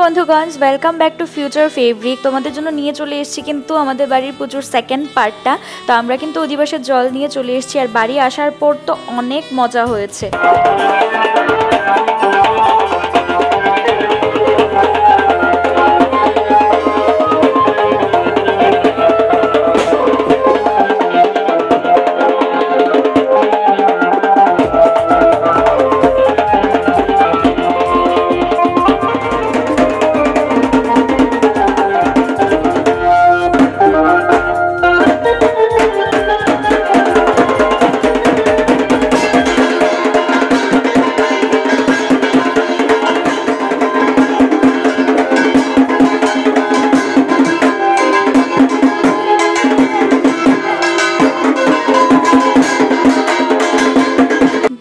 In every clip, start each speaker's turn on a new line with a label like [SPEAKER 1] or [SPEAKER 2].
[SPEAKER 1] বন্ধুগণ, welcome back to future fabric. তোমাদের জন্য নিয়ে চলে এসেছি কিন্তু আমাদের বাড়ির পুজোর সেকেন্ড পার্টটা। তো আমরা কিন্তু অধিবাসের জল নিয়ে চলে এসেছি, আর বাড়ি আসার পর তো অনেক মজা হয়েছে।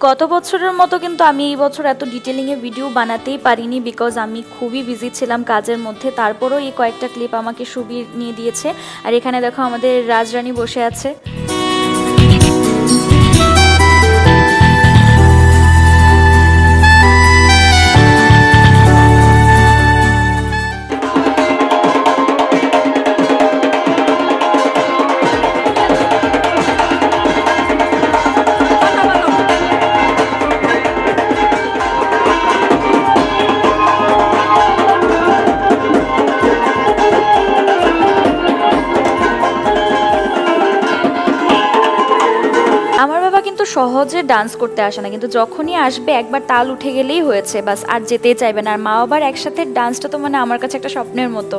[SPEAKER 1] গত বছরের মতো কিন্তু আমি এই বছর এত ডিটেলিংয়ে ভিডিও বানাতেই পারিনি, বিকজ আমি খুবই বিজি ছিলাম কাজের মধ্যে। তারপরেও এই কয়েকটা ক্লিপ আমাকে সুবীর নিয়ে দিয়েছে। আর এখানে দেখো আমাদের রাজরানী বসে আছে। আমার বাবা কিন্তু সহজে ডান্স করতে আসে না, কিন্তু যখনই আসবে একবার তাল উঠে গেলেই হয়েছে, বাস আর যেতেই চাইবে না। আর মা বাবার একসাথে ডান্সটা তো মানে আমার কাছে একটা স্বপ্নের মতো।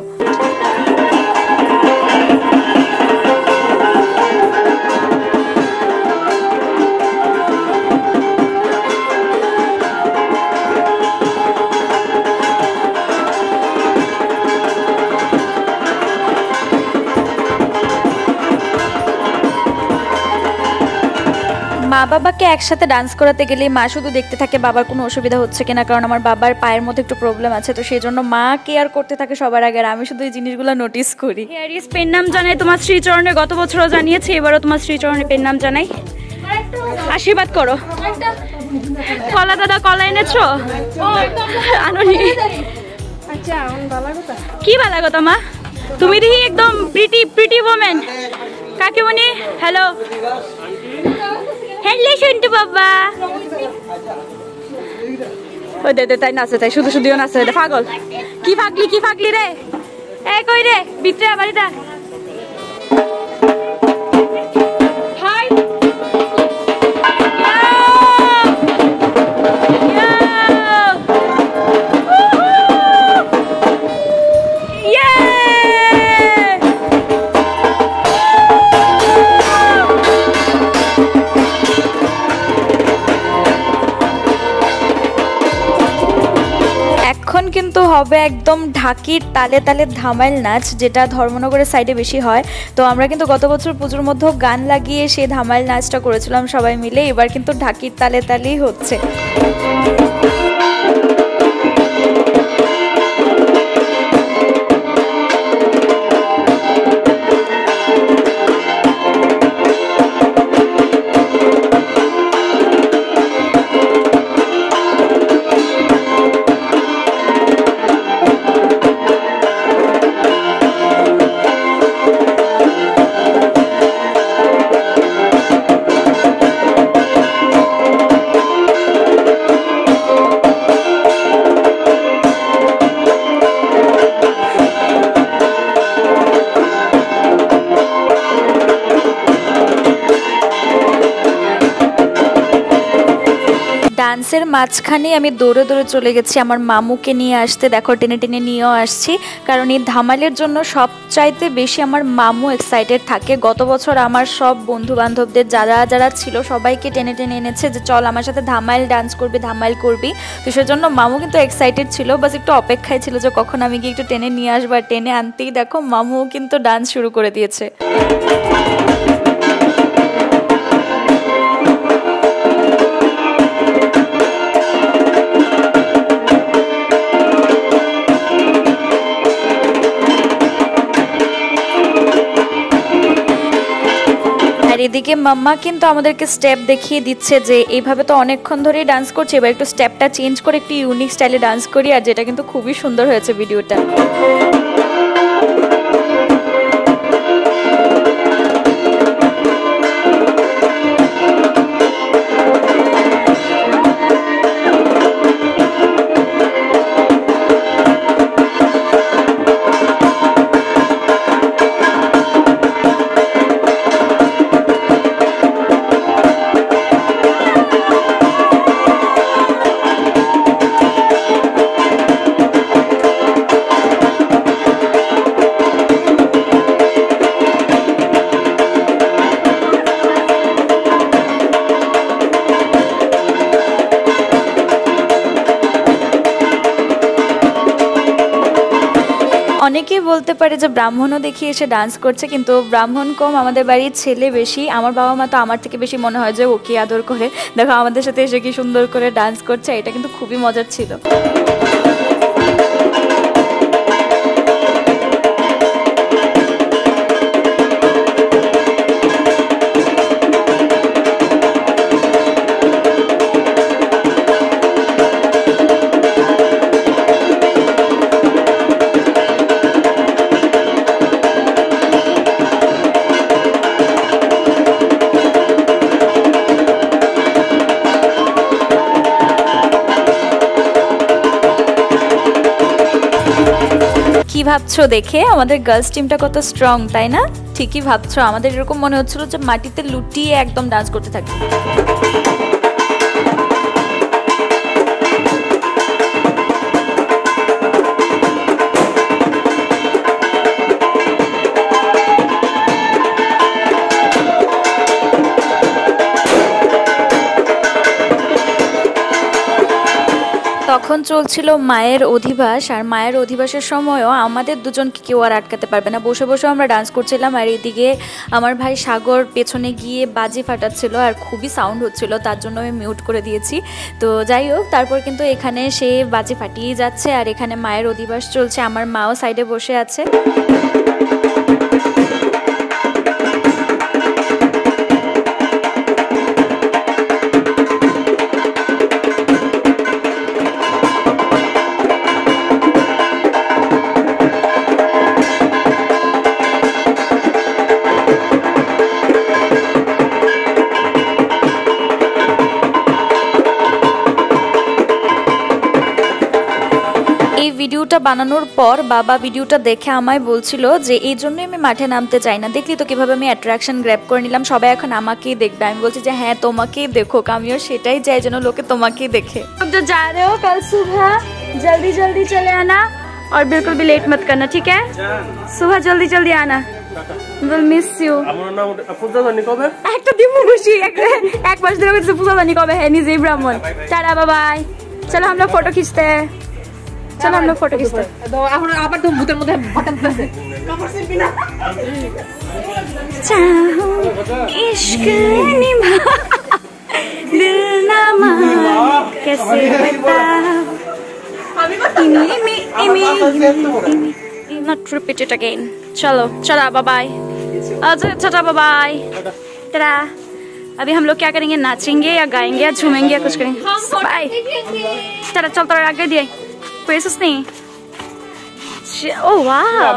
[SPEAKER 1] মা বাবাকে একসাথে ডান্স করাতে গেলে মা শুধু দেখতে থাকে বাবার কোনো অসুবিধা হচ্ছে কিনা, কারণ আমার বাবার পায়ের মধ্যে একটু প্রবলেম আছে, তো সেই জন্য মা কেয়ার করতে থাকে সবার আগে, আর আমি শুধু এই জিনিসগুলো নোটিস করি। হেয়ারিস পেন নাম জানাই তোমার শ্রীচরণে, গত বছরও জানিয়েছি, এবারও তোমার শ্রীচরণে পেন নাম জানাই। আশীর্বাদ করো। কলা দাদা কলা এনেছো? আনোনি? কি বালা কথা মা, তুমি দেখি একদম প্রিটি ওমেন। কাকিমণি হ্যালো। হ্যালো সন্টু বাবা। ওই দে তাই নাচে, তাই শুধু শুধুও নাচে, পাগল। কি ফাগলি রে, এ কই রে ভিতরে বাড়িটা। কিন্তু হবে একদম ঢাকির তালে তালে ধামাইল নাচ, যেটা ধর্মনগরের সাইডে বেশি হয়। তো আমরা কিন্তু গত বছর পুজোর মধ্যেও গান লাগিয়ে সেই ধামাইল নাচটা করেছিলাম সবাই মিলে। এবার কিন্তু ঢাকির তালে তালেই হচ্ছে। ডান্সের মাঝখানে আমি দৌড়ে চলে গেছি আমার মামুকে নিয়ে আসতে। দেখো টেনে টেনে নিয়েও আসছি, কারণ এই ধামালের জন্য সবচাইতে বেশি আমার মামু এক্সাইটেড থাকে। গত বছর আমার সব বন্ধু বান্ধবদের যারা ছিল সবাইকে টেনে টেনে এনেছে যে চল আমার সাথে ধামাইল ডান্স করবি, ধামাইল করবি। তো সেজন্য মামু কিন্তু এক্সাইটেড ছিল, বাস একটু অপেক্ষায় ছিল যে কখন আমি গিয়ে একটু টেনে নিয়ে আসবো। আর টেনে আনতেই দেখো মামুও কিন্তু ডান্স শুরু করে দিয়েছে। এদিকে মাম্মা কিন্তু আমাদেরকে স্টেপ দেখিয়ে দিচ্ছে যে এইভাবে তো অনেকক্ষণ ধরেই ডান্স করছে, এবার একটু স্টেপটা চেঞ্জ করে একটু ইউনিক স্টাইলে ডান্স করি, আর যেটা কিন্তু খুবই সুন্দর হয়েছে ভিডিওটা। অনেকেই বলতে পারে যে ব্রাহ্মণও দেখি এসে ডান্স করছে, কিন্তু ব্রাহ্মণ কম, আমাদের বাড়ির ছেলে বেশি। আমার বাবা মা তো আমার থেকে বেশি মনে হয় যে ওকে আদর করে। দেখো আমাদের সাথে এসে কি সুন্দর করে ডান্স করছে, এটা কিন্তু খুবই মজার ছিল। কি ভাবছো দেখে আমাদের গার্লস টিমটা কত স্ট্রং, তাই না? ঠিকই ভাবছো, আমাদের এরকম মনে হচ্ছিল যে মাটিতে লুটিয়ে একদম ডান্স করতে থাকি। তখন চলছিল মায়ের অধিবাস, আর মায়ের অধিবাসের সময়ও আমাদের দুজনকে কেউ আর আটকাতে পারবে না। বসে বসে আমরা ডান্স করছিলাম, আর এদিকে আমার ভাই সাগর পেছনে গিয়ে বাজি ফাটাচ্ছিল, আর খুবই সাউন্ড হচ্ছিল, তার জন্য আমি মিউট করে দিয়েছি। তো যাই হোক, তারপর কিন্তু এখানে সে বাজি ফাটিয়ে যাচ্ছে, আর এখানে মায়ের অধিবাস চলছে, আমার মাও সাইডে বসে আছে। এই ভিডিওটা বানানোর পর বাবা ভিডিওটা দেখে আমায় বলছিল যে এই জন্যই আমি মাঠে নামতে চাই না। দেখলি তো কিভাবে আমি অ্যাট্রাকশন গ্র্যাব করে নিলাম, সবাই এখন আমাকেই দেখবে। আমি বলছি যে হ্যাঁ তোমাকেই দেখো, আমিও সেটাই চাই যেন লোকে তোমাকেই দেখে। जो जा रहे हो कल सुबह जल्दी जल्दी चले आना और बिल्कुल भी लेट मत करना, ठीक है? सुबह जल्दी जल्दी आना, will miss you। আমার নাম পূজা জানি কবে একটা দিমু খুশি এক মাস ধরে বলছে পূজা জানি কবে है নিজেই ব্রাহ্মণ। টাটা বাই বাই, চলো আমরা ফটো খিঁচতে, চলো আমরা ফটো খিঁচতে। এখন আবার তো ভূতের মধ্যে বাটন প্লেসে কাপড় সিলবি না। চাহো ইশক নিভা দিল না মান कैसे बताओ not repeat it again। चलो चलो बाय बाय, अच्छा बाय बाय, टाटा। अभी हम लोग क्या करेंगे, नाचेंगे या गाएंगे या झूमेंगे या कुछ करेंगे। बाय, टाटा। चल তোরা আগে দিয়ে পেছস নি। ও ওয়াও,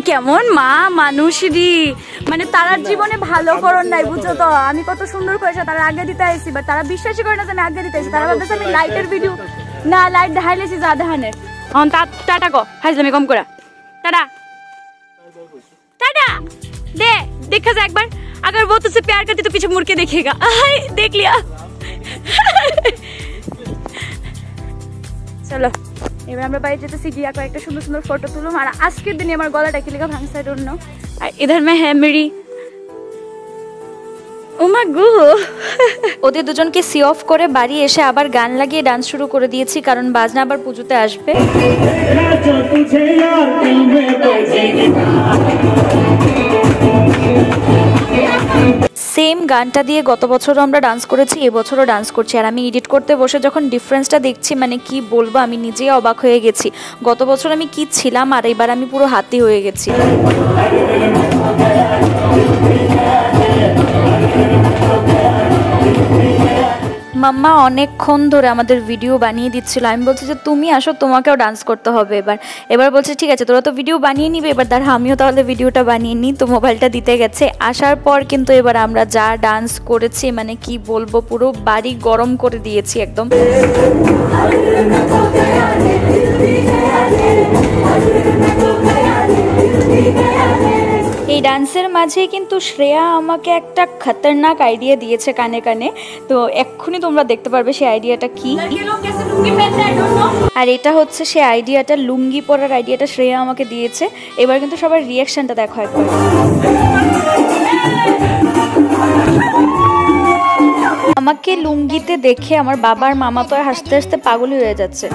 [SPEAKER 1] কেমন মা মানুষই, মানে তারার জীবনে ভালো করণ নাই, বুঝছো তো? আমি কত সুন্দর করেছে তারা আগে দিতে আইছি, বাট তারা বিশ্বাসই করে না যে আমি আগে দিতে আইছি। তারা ভাবতেছে আমি লাইটের ভিডিও না, লাইট দেখাইলেছি যা দেখানের। টাটা কো হাইজলামি কম করে, टाटा टाटा। दे देखा जा एक बार, अगर वो तुझसे प्यार करती तो पीछे मुड़ के देखेगा। देख लिया। चलो এবার আমরা বাইরে যেতেছি, গিয়া কয়েকটা সুন্দর সুন্দর ফটো তুললাম। আর আজকের দিনে আমার গলাটা কি লেখা ভাঙছে আই ডোন্ট নো। আর इधर में है मेरी ওমাগো। ওদের দুজনকে সি অফ করে বাড়ি এসে আবার গান লাগিয়ে ডান্স শুরু করে দিয়েছি, কারণ বাজনা আবার পুজোতে আসবে। সেম গানটা দিয়ে গত বছরও আমরা ডান্স করেছি, এবছরও ডান্স করছি। আর আমি এডিট করতে বসে যখন ডিফারেন্সটা দেখছি মানে কি বলবো, আমি নিজেই অবাক হয়ে গেছি। গত বছর আমি কি ছিলাম আর এবার আমি পুরো হাতি হয়ে গেছি। মাম্মা অনেকক্ষণ ধরে আমাদের ভিডিও বানিয়ে দিচ্ছিল। আমি বলছি যে তুমি আসো, তোমাকেও ডান্স করতে হবে এবার বলছে ঠিক আছে তোরা তো ভিডিও বানিয়ে নিবে, এবার দাঁড়া আমিও তাহলে ভিডিওটা বানিয়ে নিই। তো মোবাইলটা দিতে গেছে, আসার পর কিন্তু এবার আমরা যা ডান্স করেছি মানে কি বলবো, পুরো বাড়ি গরম করে দিয়েছি একদম। এই ডান্সের মাঝেই কিন্তু শ্রেয়া আমাকে একটা খতরনাক আইডিয়া দিয়েছে কানে কানে, তো এক্ষুনি তোমরা দেখতে পারবে সেই আইডিয়াটা কি। আর এটা হচ্ছে সেই আইডিয়াটা, লুঙ্গি পরার আইডিয়াটা শ্রেয়া আমাকে দিয়েছে। এবার কিন্তু সবার রিয়াকশনটা দেখো একবার। আমাকে লুঙ্গিতে দেখে আমার বাবার মামা তো হাসতে হাসতে পাগল হয়ে যাচ্ছে।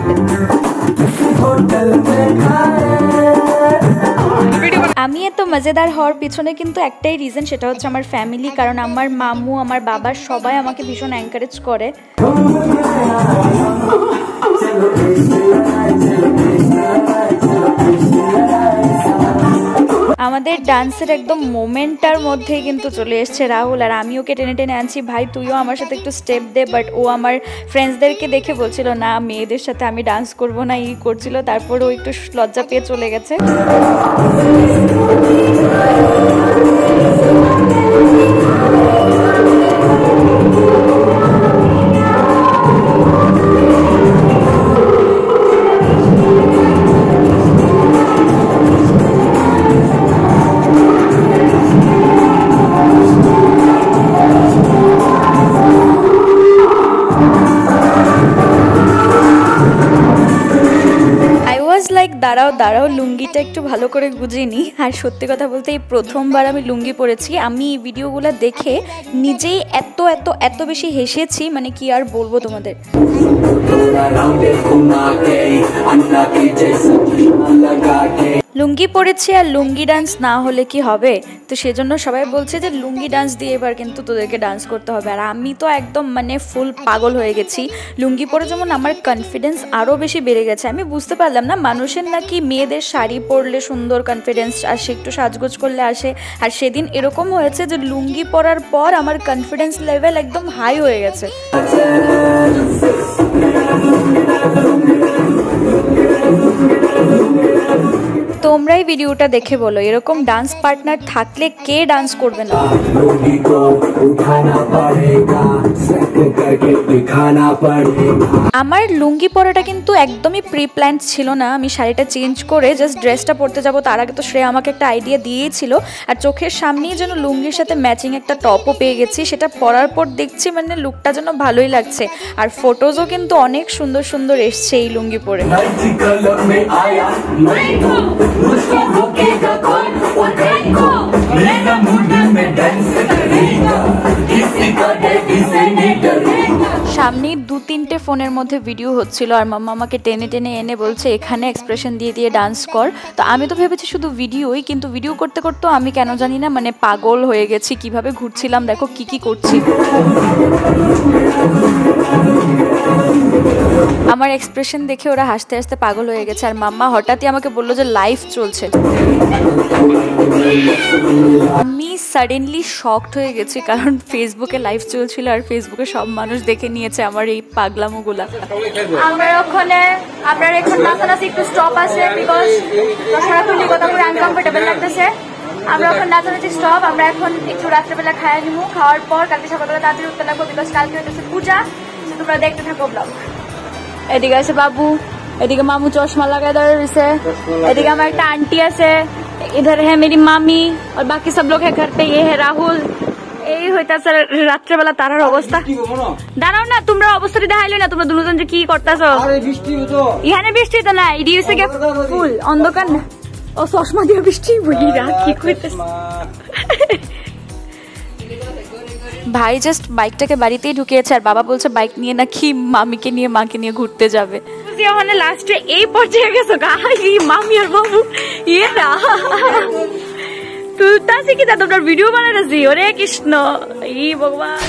[SPEAKER 1] আমি এত মজাদার হওয়ার পিছনে কিন্তু একটাই রিজন, সেটা হচ্ছে আমার ফ্যামিলি। কারণ আমার মামু, আমার বাবার সবাই আমাকে ভীষণ এনকারেজ করে। আমাদের ডান্সের একদম মোমেন্টটার মধ্যে কিন্তু চলে এসছে রাহুল, আর আমি ওকে টেনে টেনে আনছি, ভাই তুইও আমার সাথে একটু স্টেপ দে। বাট ও আমার ফ্রেন্ডসদেরকে দেখে বলছিল না মেয়েদের সাথে আমি ডান্স করব না, ই করছিল। তারপর ও একটু লজ্জা পেয়ে চলে গেছে। দাঁড়াও দাঁড়াও, লুঙ্গিটা একটু ভালো করে গুজিয়ে নিই। আর সত্যি কথা বলতে এই প্রথমবার আমি লুঙ্গি পরেছি। আমি এই ভিডিওগুলো দেখে নিজেই এত এত এত বেশি হেসেছি, মানে কি আর বলবো তোমাদের। লুঙ্গি পরেছি আর লুঙ্গি ডান্স না হলে কি হবে, তো সেজন্য সবাই বলছে যে লুঙ্গি ডান্স দিয়ে এবার কিন্তু তোদেরকে ডান্স করতে হবে। আর আমি তো একদম মানে ফুল পাগল হয়ে গেছি। লুঙ্গি পরে যেমন আমার কনফিডেন্স আরও বেশি বেড়ে গেছে। আমি বুঝতে পারলাম না মানুষের নাকি মেয়েদের শাড়ি পরলে সুন্দর কনফিডেন্স আসে, একটু সাজগোজ করলে আসে। আর সেদিন এরকম হয়েছে যে লুঙ্গি পরার পর আমার কনফিডেন্স লেভেল একদম হাই হয়ে গেছে। তোমরাই ভিডিওটা দেখে বলো এরকম ডান্স পার্টনার থাকলে কে ডান্স করবে না। আমার লুঙ্গি পরাটা কিন্তু একদমই প্রি প্ল্যান ছিল না। আমি শাড়িটা চেঞ্জ করে জাস্ট ড্রেসটা পরতে যাবো, তার আগে তো শ্রেয়া আমাকে একটা আইডিয়া দিয়েছিল। আর চোখের সামনেই যেন লুঙ্গির সাথে ম্যাচিং একটা টপও পেয়ে গেছি। সেটা পরার পর দেখছি মানে লুকটা যেন ভালোই লাগছে। আর ফটোজও কিন্তু অনেক সুন্দর সুন্দর এসছে এই লুঙ্গি পরে। সামনে 2-3টে ফোনের মধ্যে ভিডিও হচ্ছিল আর মাম্মা আমাকে টেনে টেনে এনে বলছে এখানে এক্সপ্রেশন দিয়ে দিয়ে ডান্স কর। তো আমি তো ভেবেছি শুধু ভিডিওই, কিন্তু ভিডিও করতে করতেও আমি কেন জানি না মানে পাগল হয়ে গেছি। কিভাবে ঘুরছিলাম দেখো, কি কি করছি। আমার এক্সপ্রেশন দেখে ওরা হাসতে হাসতে পাগল হয়ে গেছে। আর মাম্মা হঠাৎই আমাকে বললো যে লাইভ চলছে। আমি সাডেনলি শকড হয়ে গেছি, কারণ ফেসবুকে লাইভ চলছিল আর ফেসবুকে সব মানুষ দেখে নিয়েছে আমার এই পাগলামোগুলা।
[SPEAKER 2] আমরা এখন নাচানাচি একটু স্টপ আছে, বিকজ সারাক্ষণ কথা করে আনকমফোর্টেবল লাগতেছে। আমরা এখন নাচানাচি স্টপ। আমরা এখন একটু রাত্রেবেলা খাওয়া নিবো, খাওয়ার পর কালকে সকালবেলা তাড়াতাড়ি উঠতে লাগবো, বিকজ কালকে হচ্ছে পূজা। তোমরা দেখতে থাকো ব্লগ। এদিকে আছে বাবু, এদিকে মামু চশমা লাগাই দাঁড়িয়ে রয়েছে, এদিকে আমার একটা আন্টি আছে, इधर है मेरी मामी और बाकी सब लोग है घर पे। ये है राहुल। এই হইতাছে রাত্রেবেলা তারার অবস্থা। দাঁড়াও না, তোমরা অবস্থাটা দেখাইলে না, তোমরা দুজন যে কি করতেছো। এখানে বৃষ্টি তো না, এটি হচ্ছে ফুল অন্ধকার না। ও চশমা দিয়ে বৃষ্টি বলি রা কি করতেছে।
[SPEAKER 1] ভাই জাস্ট বাইকটাকে বাড়িতেই ঢুকিয়েছে আর বাবা বলছে বাইক নিয়ে নাকি মামিকে নিয়ে মাকে নিয়ে ঘুরতে যাবে।
[SPEAKER 2] ওখানে লাস্টে এই পর্যায়ে গেছো গাই মামি আর বাবু। তুলতাছি কি দাদা তোর ভিডিও বানাইতেছি ওরে কৃষ্ণ ই ভগবান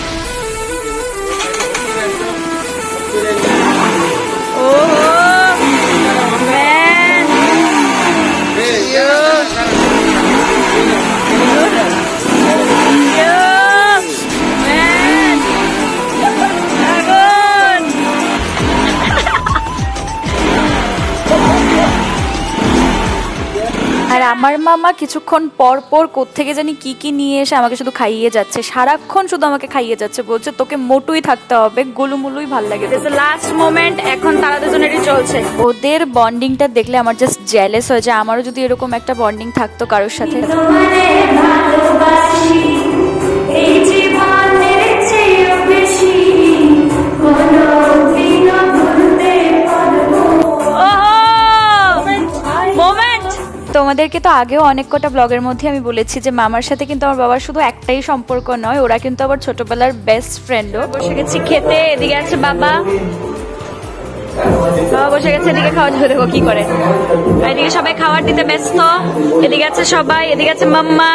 [SPEAKER 2] ওহো ম্যান
[SPEAKER 1] আর আমার মামা কিছুক্ষণ পর পর কোত্থেকে জানি কি কি নিয়ে এসে আমাকে শুধু খাইয়ে যাচ্ছে, সারাক্ষণ শুধু আমাকে খাইয়ে যাচ্ছে, বলছে তোকে মোটুই থাকতে হবে, গোলুমুলুই ভাল লাগে।
[SPEAKER 2] লাস্ট মোমেন্ট এখন তারা দুজনেরই চলছে।
[SPEAKER 1] ওদের বন্ডিংটা দেখলে আমার জাস্ট জেলাস হয়ে যায়, আমারও যদি এরকম একটা বন্ডিং থাকতো কারোর সাথে। তোমাদেরকে তো আগেও অনেক কটা ব্লগের মধ্যে আমি বলেছি যে মামার সাথে কিন্তু আমার বাবার শুধু একটাই সম্পর্ক নয়, ওরা কিন্তু আবার ছোটবেলার বেস্ট ফ্রেন্ডও।
[SPEAKER 2] বসে গেছি খেতে, এদিকে আছে বাবা, বাবা বসে গেছে এদিকে খাওয়া দাওয়া, দেখো কি করে, এদিকে সবাই খাবার দিতে ব্যস্ত, এদিকে আছে সবাই, এদিকে আছে মাম্মা,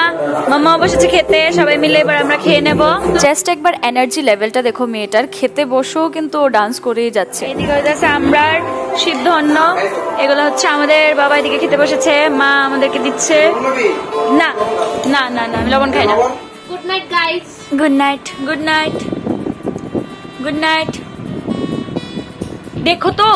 [SPEAKER 2] মাম্মাও বসেছে খেতে, সবাই মিলে এবার আমরা খেয়ে নেব।
[SPEAKER 1] জাস্ট একবার এনার্জি লেভেলটা দেখো মেয়েটার, খেতে বসেও কিন্তু ও ডান্স করেই যাচ্ছে।
[SPEAKER 2] এদিকে হয়ে যাচ্ছে আমরার সিদ্ধ অন্ন, এগুলো হচ্ছে আমাদের বাবা এদিকে খেতে বসেছে, মা আমাদেরকে দিচ্ছে। না না না না আমি লবণ খাই না।
[SPEAKER 3] Good night guys.
[SPEAKER 2] Good night, good night, good night. দেখো তো